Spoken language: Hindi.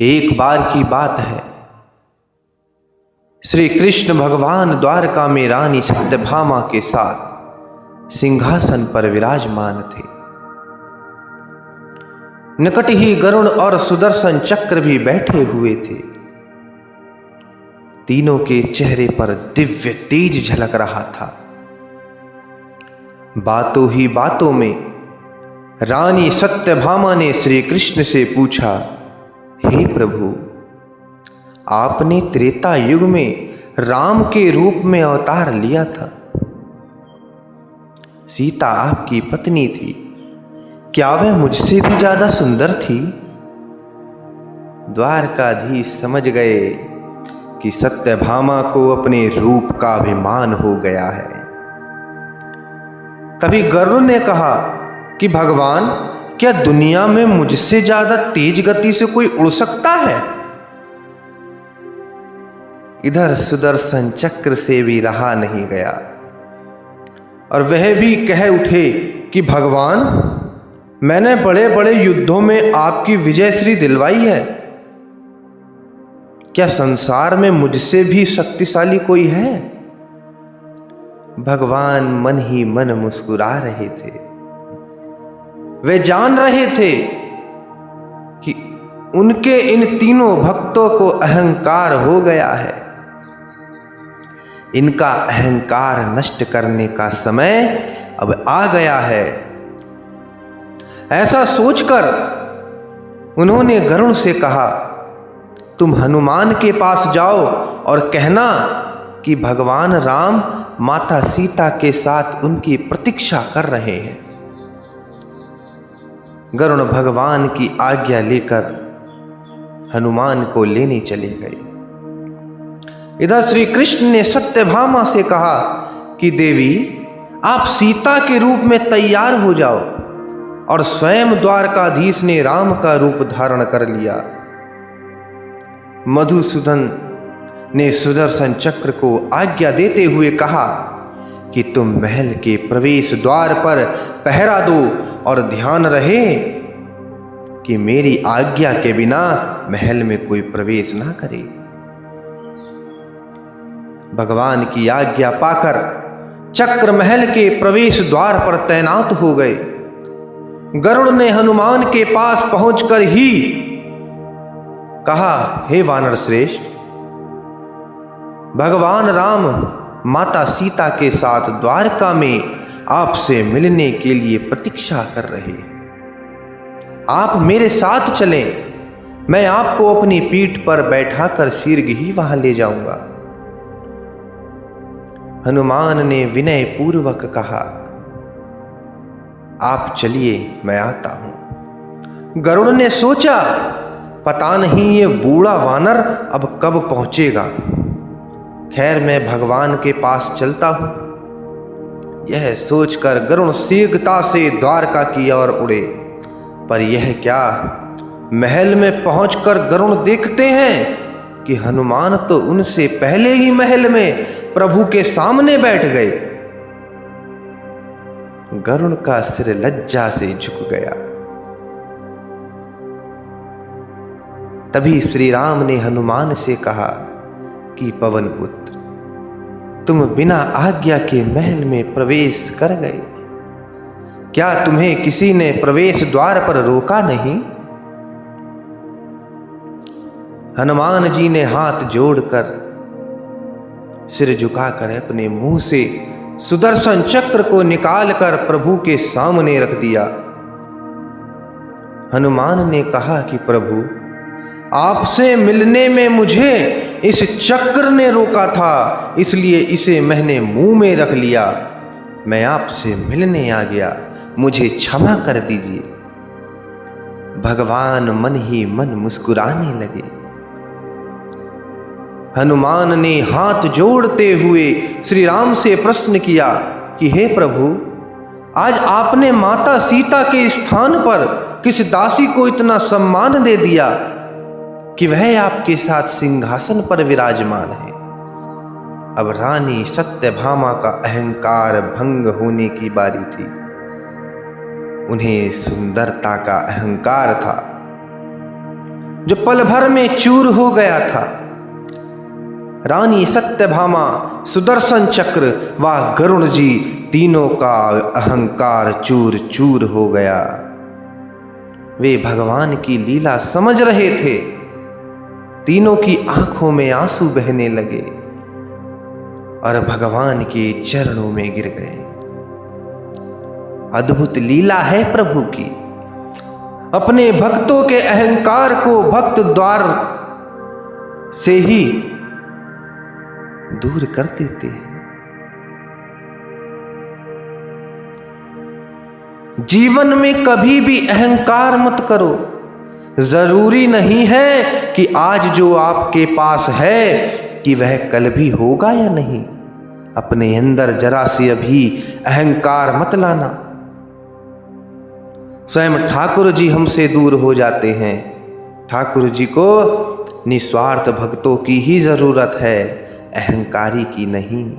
एक बार की बात है, श्री कृष्ण भगवान द्वारका में रानी सत्यभामा के साथ सिंहासन पर विराजमान थे। निकट ही गरुड़ और सुदर्शन चक्र भी बैठे हुए थे। तीनों के चेहरे पर दिव्य तेज झलक रहा था। बातों ही बातों में रानी सत्यभामा ने श्री कृष्ण से पूछा, हे प्रभु, आपने त्रेता युग में राम के रूप में अवतार लिया था। सीता आपकी पत्नी थी, क्या वह मुझसे भी ज्यादा सुंदर थी? द्वारकाधीश समझ गए कि सत्यभामा को अपने रूप का अभिमान हो गया है। तभी गरुड़ ने कहा कि भगवान, क्या दुनिया में मुझसे ज्यादा तेज गति से कोई उड़ सकता है? इधर सुदर्शन चक्र से भी रहा नहीं गया और वह भी कह उठे कि भगवान, मैंने बड़े बड़े युद्धों में आपकी विजयश्री दिलवाई है। क्या संसार में मुझसे भी शक्तिशाली कोई है? भगवान मन ही मन मुस्कुरा रहे थे। वे जान रहे थे कि उनके इन तीनों भक्तों को अहंकार हो गया है। इनका अहंकार नष्ट करने का समय अब आ गया है। ऐसा सोचकर उन्होंने गरुड़ से कहा, तुम हनुमान के पास जाओ और कहना कि भगवान राम माता सीता के साथ उनकी प्रतीक्षा कर रहे हैं। गरुड़ भगवान की आज्ञा लेकर हनुमान को लेने चले गए। इधर श्री कृष्ण ने सत्यभामा से कहा कि देवी, आप सीता के रूप में तैयार हो जाओ। और स्वयं द्वारकाधीश ने राम का रूप धारण कर लिया। मधुसूदन ने सुदर्शन चक्र को आज्ञा देते हुए कहा कि तुम महल के प्रवेश द्वार पर पहरा दो और ध्यान रहे कि मेरी आज्ञा के बिना महल में कोई प्रवेश ना करे। भगवान की आज्ञा पाकर चक्र महल के प्रवेश द्वार पर तैनात हो गए। गरुड़ ने हनुमान के पास पहुंचकर ही कहा, हे वानर श्रेष्ठ, भगवान राम माता सीता के साथ द्वारका में आपसे मिलने के लिए प्रतीक्षा कर रहे हैं। आप मेरे साथ चलें, मैं आपको अपनी पीठ पर बैठाकर शीघ्र वहां ले जाऊंगा। हनुमान ने विनय पूर्वक कहा, आप चलिए, मैं आता हूं। गरुड़ ने सोचा, पता नहीं ये बूढ़ा वानर अब कब पहुंचेगा। खैर, मैं भगवान के पास चलता हूं। यह सोचकर गरुड़ शीघ्रता से द्वारका की ओर उड़े। पर यह क्या, महल में पहुंचकर गरुड़ देखते हैं कि हनुमान तो उनसे पहले ही महल में प्रभु के सामने बैठ गए। गरुड़ का सिर लज्जा से झुक गया। तभी श्री राम ने हनुमान से कहा कि पवन पुत्र, तुम बिना आज्ञा के महल में प्रवेश कर गए। क्या तुम्हें किसी ने प्रवेश द्वार पर रोका नहीं? हनुमान जी ने हाथ जोड़कर सिर झुकाकर अपने मुंह से सुदर्शन चक्र को निकालकर प्रभु के सामने रख दिया। हनुमान ने कहा कि प्रभु, आपसे मिलने में मुझे इस चक्र ने रोका था, इसलिए इसे मैंने मुंह में रख लिया। मैं आपसे मिलने आ गया, मुझे क्षमा कर दीजिए। भगवान मन ही मन मुस्कुराने लगे। हनुमान ने हाथ जोड़ते हुए श्री राम से प्रश्न किया कि हे प्रभु, आज आपने माता सीता के स्थान पर किस दासी को इतना सम्मान दे दिया कि वह आपके साथ सिंहासन पर विराजमान है। अब रानी सत्यभामा का अहंकार भंग होने की बारी थी। उन्हें सुंदरता का अहंकार था। जो पल भर में चूर हो गया था। रानी सत्यभामा, सुदर्शन चक्र व गरुण जी, तीनों का अहंकार चूर चूर हो गया। वे भगवान की लीला समझ रहे थे। तीनों की आंखों में आंसू बहने लगे और भगवान के चरणों में गिर गए। अद्भुत लीला है प्रभु की। अपने भक्तों के अहंकार को भक्त द्वार से ही दूर कर देते हैं। जीवन में कभी भी अहंकार मत करो। जरूरी नहीं है कि आज जो आपके पास है कि वह कल भी होगा या नहीं। अपने अंदर जरा से अभी अहंकार मत लाना। स्वयं ठाकुर जी हमसे दूर हो जाते हैं। ठाकुर जी को निस्वार्थ भक्तों की ही जरूरत है, अहंकारी की नहीं।